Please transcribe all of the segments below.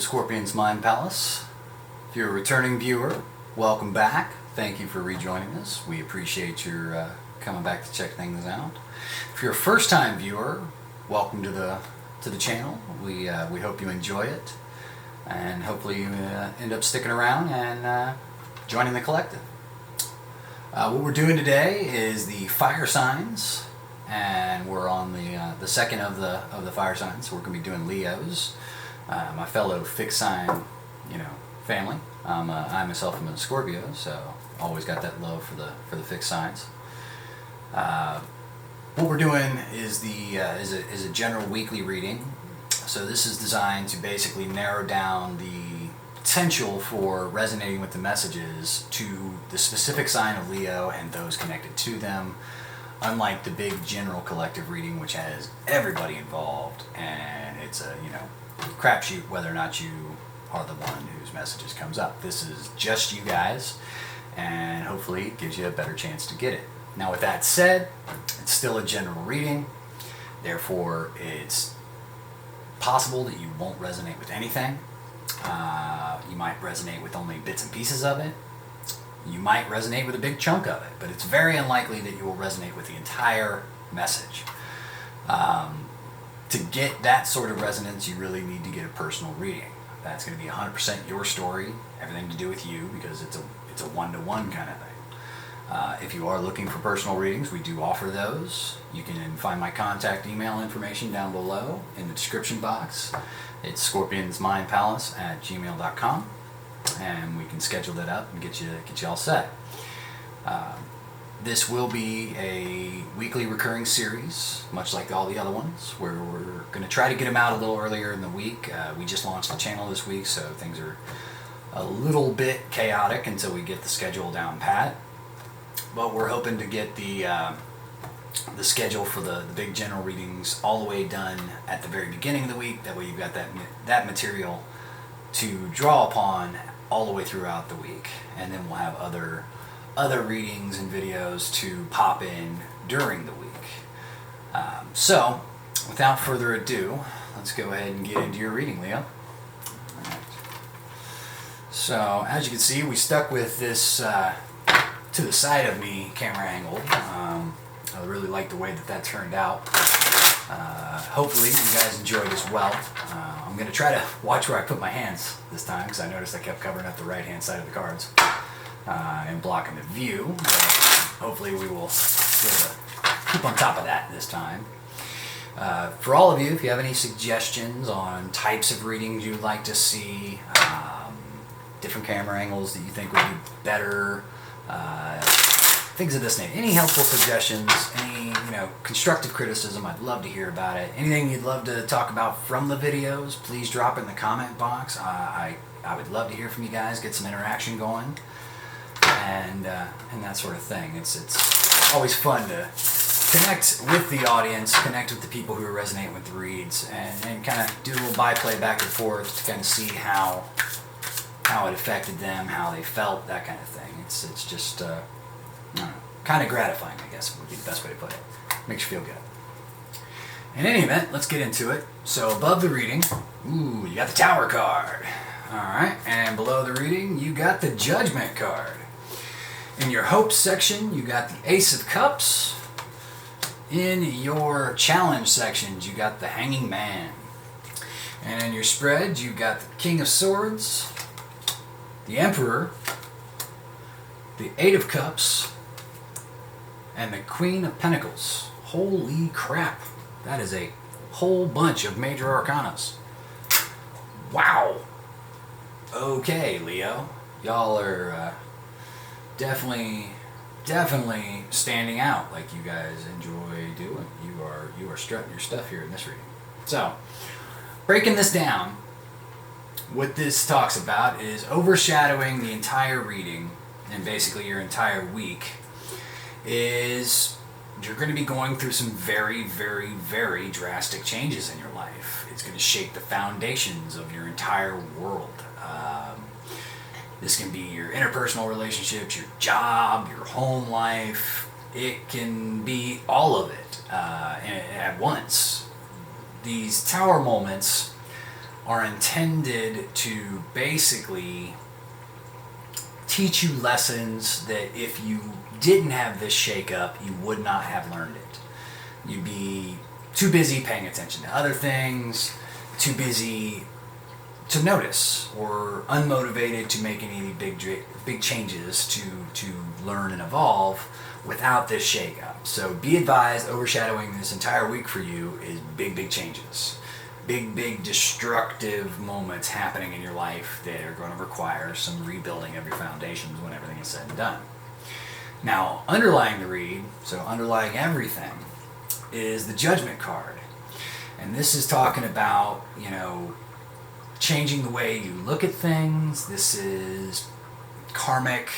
Scorpion's Mind Palace. If you're a returning viewer, welcome back. Thank you for rejoining us. We appreciate your coming back to check things out. If you're a first-time viewer, welcome to the channel. We hope you enjoy it, and hopefully you end up sticking around and joining the collective. What we're doing today is the fire signs, and we're on the second of the fire signs. So we're going to be doing Leos, my fellow fixed sign, family. I myself am a Scorpio, so always got that love for the fixed signs. What we're doing is is a general weekly reading. So this is designed to basically narrow down the potential for resonating with the messages to the specific sign of Leo and those connected to them, unlike the big general collective reading, which has everybody involved, and it's a crapshoot whether or not you are the one whose messages comes up. This is just you guys, and hopefully it gives you a better chance to get it. Now, with that said, it's still a general reading, therefore it's possible that you won't resonate with anything. You might resonate with only bits and pieces of it. You might resonate with a big chunk of it, but it's very unlikely that you will resonate with the entire message. To get that sort of resonance, you really need to get a personal reading. That's going to be 100% your story, everything to do with you, because it's a one-to-one kind of thing. If you are looking for personal readings, we do offer those. You can find my contact email information down below in the description box. It's scorpionsmindpalace@gmail.com, and we can schedule that up and get you all set. This will be a weekly recurring series, much like all the other ones, where we're going to try to get them out a little earlier in the week. We just launched the channel this week, so things are a little bit chaotic until we get the schedule down pat. But we're hoping to get the schedule for the big general readings all the way done at the very beginning of the week. That way you've got that material to draw upon all the way throughout the week, and then we'll have other readings and videos to pop in during the week. So, without further ado, let's go ahead and get into your reading, Leo. All right. So, as you can see, we stuck with this to the side of me camera angle. I really like the way that turned out. Hopefully you guys enjoyed as well. I'm going to try to watch where I put my hands this time, because I noticed I kept covering up the right hand side of the cards and blocking the view. But hopefully we will be able to keep on top of that this time. For all of you, if you have any suggestions on types of readings you'd like to see, different camera angles that you think would be better, things of this nature, any helpful suggestions, any constructive criticism, I'd love to hear about it. Anything you'd love to talk about from the videos, please drop it in the comment box. I would love to hear from you guys, get some interaction going, and that sort of thing. It's always fun to connect with the audience, connect with the people who are resonating with the reads, and kind of do a little byplay back and forth to kind of see how it affected them, how they felt, that kind of thing. It's just kind of gratifying, I guess would be the best way to put it. Makes you feel good. In any event, let's get into it. So above the reading, you got the Tower card. Alright, and below the reading, you got the Judgment card. In your Hope section, you got the Ace of Cups. In your Challenge sections, you got the Hanging Man. And in your spread, you got the King of Swords, the Emperor, the Eight of Cups, and the Queen of Pentacles. Holy crap. That is a whole bunch of major arcanas. Wow. Okay, Leo. Y'all are definitely standing out like you guys enjoy doing. You are strutting your stuff here in this reading. So, breaking this down, what this talks about is overshadowing the entire reading, and basically your entire week, is you're going to be going through some very, very, very drastic changes in your life. It's going to shake the foundations of your entire world. This can be your interpersonal relationships, your job, your home life. It can be all of it at once. These tower moments are intended to basically teach you lessons that if you didn't have this shakeup, you would not have learned it. You'd be too busy paying attention to other things, too busy to notice, or unmotivated to make any big changes to learn and evolve without this shakeup. So be advised, overshadowing this entire week for you is big changes. Big destructive moments happening in your life that are going to require some rebuilding of your foundations when everything is said and done. Now, underlying the read, so underlying everything, is the Judgment card. And this is talking about, changing the way you look at things. This is karmic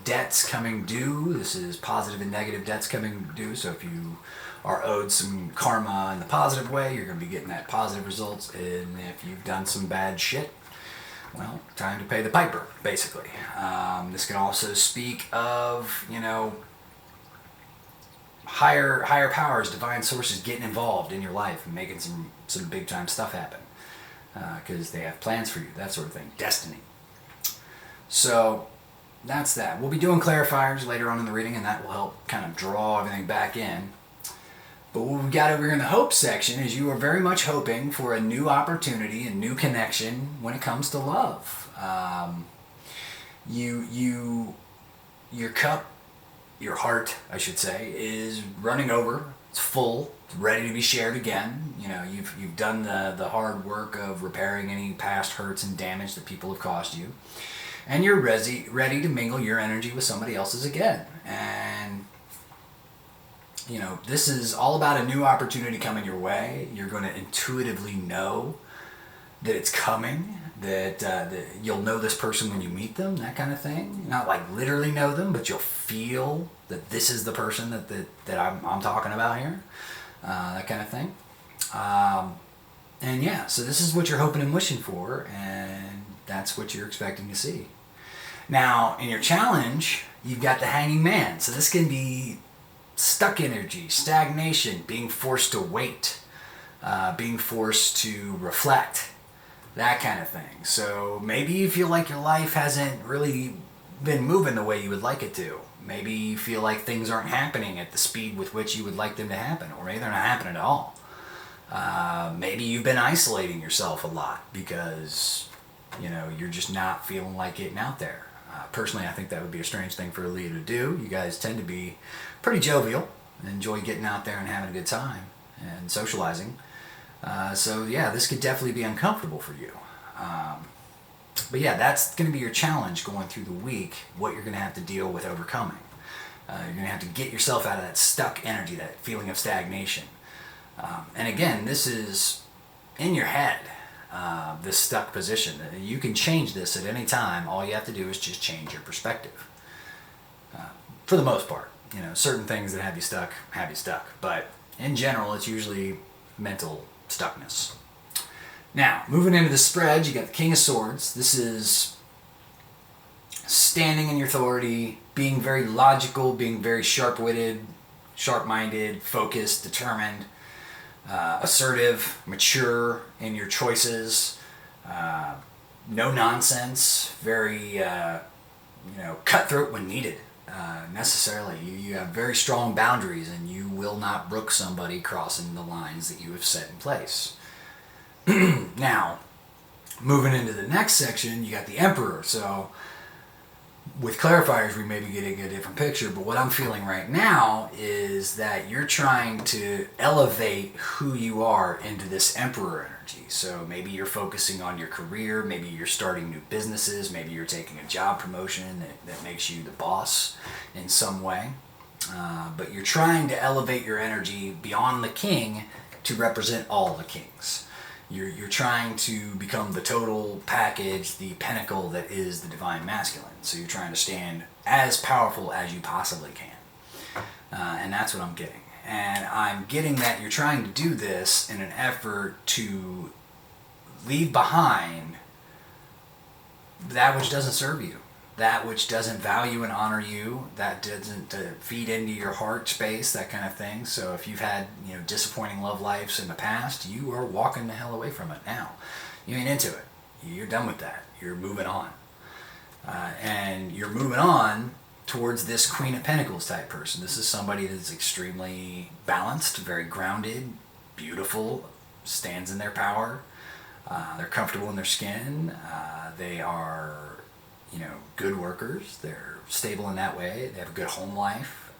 debts coming due. This is positive and negative debts coming due. So if you are owed some karma in the positive way, you're going to be getting that positive results. And if you've done some bad shit, well, time to pay the piper, basically. This can also speak of, higher powers, divine sources getting involved in your life and making some big time stuff happen. Because they have plans for you, that sort of thing. Destiny. So that's that. We'll be doing clarifiers later on in the reading, and that will help kind of draw everything back in. But what we've got over here in the hope section is you are very much hoping for a new opportunity, a new connection when it comes to love. Your cup, your heart, I should say, is running over. It's full. It's ready to be shared again. You've done the hard work of repairing any past hurts and damage that people have caused you. And you're ready to mingle your energy with somebody else's again. And, this is all about a new opportunity coming your way. You're going to intuitively know that it's coming, that you'll know this person when you meet them, that kind of thing. Not like literally know them, but you'll feel that this is the person that I'm talking about here. That kind of thing. And yeah, so this is what you're hoping and wishing for, and that's what you're expecting to see. Now, in your challenge, you've got the Hanging Man. So this can be stuck energy, stagnation, being forced to wait, being forced to reflect, that kind of thing. So maybe you feel like your life hasn't really been moving the way you would like it to. Maybe you feel like things aren't happening at the speed with which you would like them to happen, or maybe they're not happening at all. Maybe you've been isolating yourself a lot because, you're just not feeling like getting out there. Personally, I think that would be a strange thing for a leader to do. You guys tend to be pretty jovial and enjoy getting out there and having a good time and socializing. So yeah, this could definitely be uncomfortable for you. But yeah, that's going to be your challenge going through the week, what you're going to have to deal with overcoming. You're going to have to get yourself out of that stuck energy, that feeling of stagnation. And again, this is in your head, this stuck position. You can change this at any time. All you have to do is just change your perspective. For the most part, certain things that have you stuck. But in general, it's usually mental stuckness. Now, moving into the spread, you got the King of Swords. This is standing in your authority, being very logical, being very sharp-witted, sharp-minded, focused, determined, assertive, mature in your choices, no nonsense, very, cutthroat when needed. Necessarily. You have very strong boundaries, and you will not brook somebody crossing the lines that you have set in place. Now, moving into the next section, you got the Emperor. So, with clarifiers, we may be getting a different picture, but what I'm feeling right now is that you're trying to elevate who you are into this Emperor energy. So maybe you're focusing on your career, maybe you're starting new businesses, maybe you're taking a job promotion that makes you the boss in some way. But you're trying to elevate your energy beyond the king to represent all the kings. You're trying to become the total package, the pinnacle that is the divine masculine. So you're trying to stand as powerful as you possibly can. And that's what I'm getting. And I'm getting that you're trying to do this in an effort to leave behind that which doesn't serve you, that which doesn't value and honor you, that doesn't feed into your heart space, that kind of thing. So if you've had disappointing love lives in the past, you are walking the hell away from it now. You ain't into it. You're done with that. You're moving on. And you're moving on towards this Queen of Pentacles type person. This is somebody that's extremely balanced, very grounded, beautiful, stands in their power. They're comfortable in their skin. They are, good workers. They're stable in that way. They have a good home life.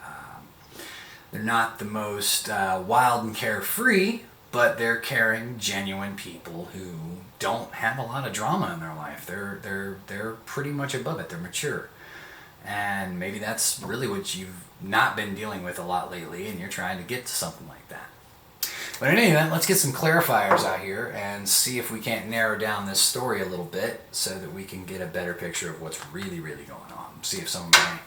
They're not the most wild and carefree, but they're caring, genuine people who don't have a lot of drama in their life. They're pretty much above it. They're mature. And maybe that's really what you've not been dealing with a lot lately, and you're trying to get to something like that. But in any event, let's get some clarifiers out here and see if we can't narrow down this story a little bit so that we can get a better picture of what's really, really going on. See if some of my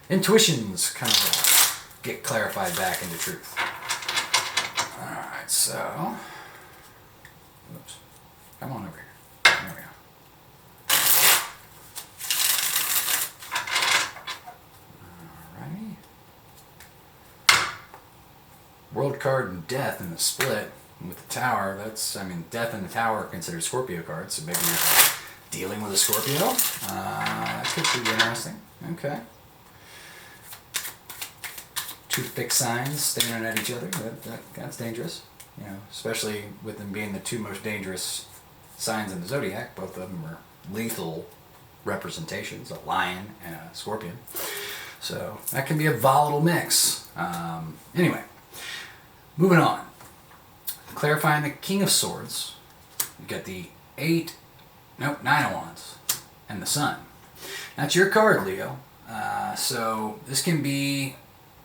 intuitions kind of get clarified back into truth. Alright, so... Oops. Come on over here. There we go. World card and Death in the split with the Tower. Death and the Tower are considered Scorpio cards, so maybe you're dealing with a Scorpio. That could be interesting. Okay. Two thick signs staring at each other. That's dangerous. Especially with them being the two most dangerous signs in the zodiac. Both of them are lethal representations, a lion and a scorpion. So that can be a volatile mix. Anyway. Moving on. Clarifying the King of Swords. You've got the 9 of Wands, and the Sun. That's your card, Leo. So this can be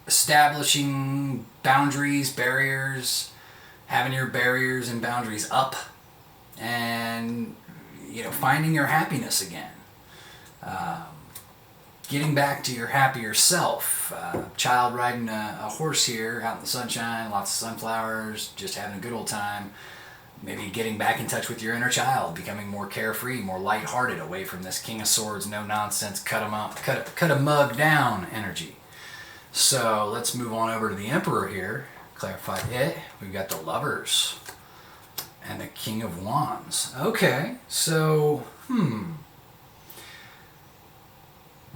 establishing boundaries, barriers, having your barriers and boundaries up, and finding your happiness again. Getting back to your happier self. Child riding a horse here out in the sunshine, lots of sunflowers, just having a good old time. Maybe getting back in touch with your inner child, becoming more carefree, more lighthearted, away from this King of Swords, no nonsense, cut a mug down energy. So let's move on over to the Emperor here. Clarify it. We've got the Lovers and the King of Wands. Okay, so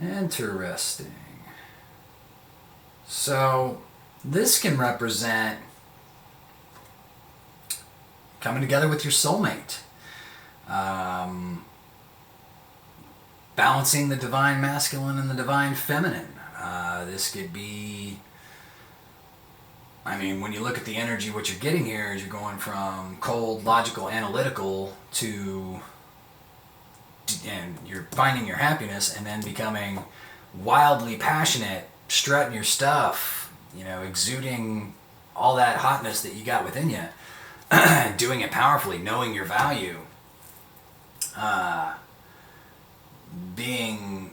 interesting. So this can represent coming together with your soulmate, balancing the divine masculine and the divine feminine. This could be, when you look at the energy, what you're getting here is you're going from cold, logical, analytical and you're finding your happiness, and then becoming wildly passionate, strutting your stuff, exuding all that hotness that you got within you, doing it powerfully, knowing your value, being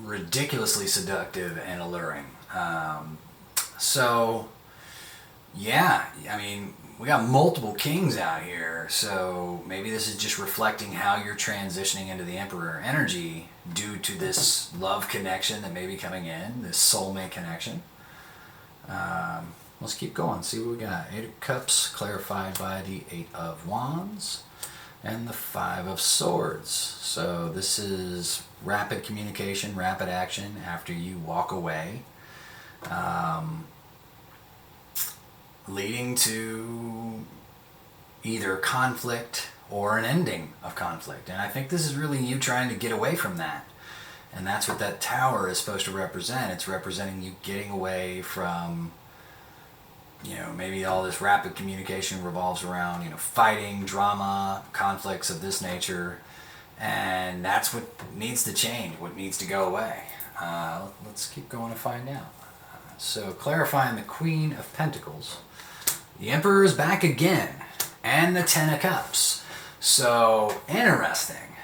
ridiculously seductive and alluring. We got multiple kings out here, so maybe this is just reflecting how you're transitioning into the Emperor energy due to this love connection that may be coming in, this soulmate connection. Let's keep going, see what we got. 8 of Cups clarified by the 8 of Wands and the 5 of Swords. So this is rapid communication, rapid action after you walk away. Leading to either conflict or an ending of conflict. And I think this is really you trying to get away from that. And that's what that Tower is supposed to represent. It's representing you getting away from, maybe all this rapid communication revolves around, fighting, drama, conflicts of this nature. And that's what needs to change, what needs to go away. Let's keep going to find out. So clarifying the Queen of Pentacles. The Emperor is back again, and the 10 of Cups. So, interesting.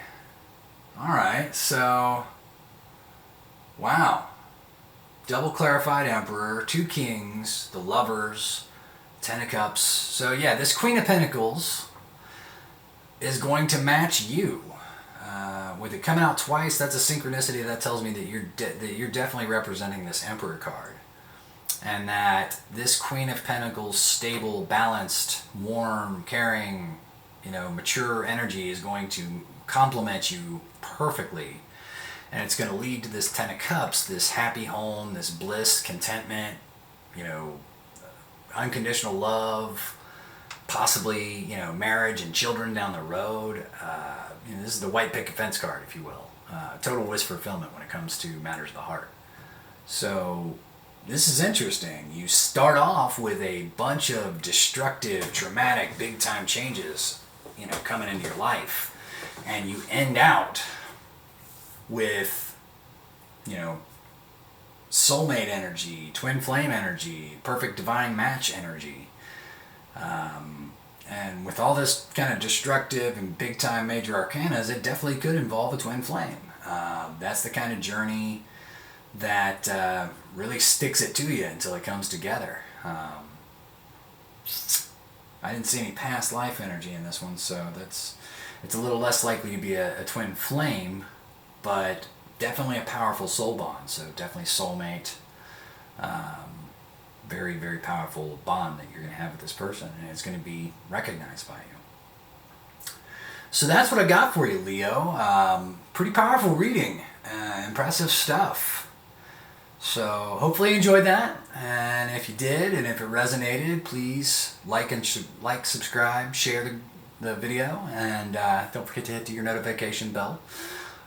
Alright, so, wow. Double clarified Emperor, 2 Kings, the Lovers, 10 of Cups. So yeah, this Queen of Pentacles is going to match you. With it coming out twice, that's a synchronicity that tells me that you're definitely representing this Emperor card. And that this Queen of Pentacles, stable, balanced, warm, caring, mature energy is going to complement you perfectly. And it's going to lead to this Ten of Cups, this happy home, this bliss, contentment, unconditional love, possibly, marriage and children down the road. This is the white picket fence card, if you will. Total wish fulfillment when it comes to matters of the heart. So this is interesting. You start off with a bunch of destructive, traumatic, big-time changes, coming into your life. And you end out with, soulmate energy, twin flame energy, perfect divine match energy. And with all this kind of destructive and big-time major arcanas, it definitely could involve a twin flame. That's the kind of journey that really sticks it to you until it comes together. I didn't see any past life energy in this one, so it's a little less likely to be a twin flame, but definitely a powerful soul bond. So definitely soulmate. Very, very powerful bond that you're going to have with this person, and it's going to be recognized by you. So that's what I got for you, Leo. Pretty powerful reading. Impressive stuff. So hopefully you enjoyed that, and if you did, and if it resonated, please like, subscribe, share the video, and don't forget to hit your notification bell.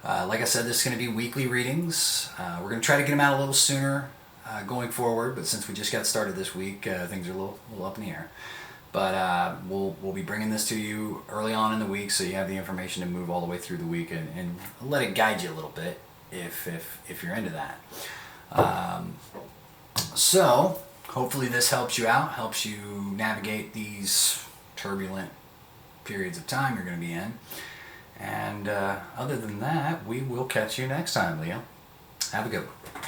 Like I said, this is going to be weekly readings. We're going to try to get them out a little sooner going forward, but since we just got started this week, things are a little up in the air. But we'll be bringing this to you early on in the week, so you have the information to move all the way through the week and let it guide you a little bit if you're into that. So hopefully this helps you out, helps you navigate these turbulent periods of time you're going to be in. And other than that, we will catch you next time, Leo. Have a good one.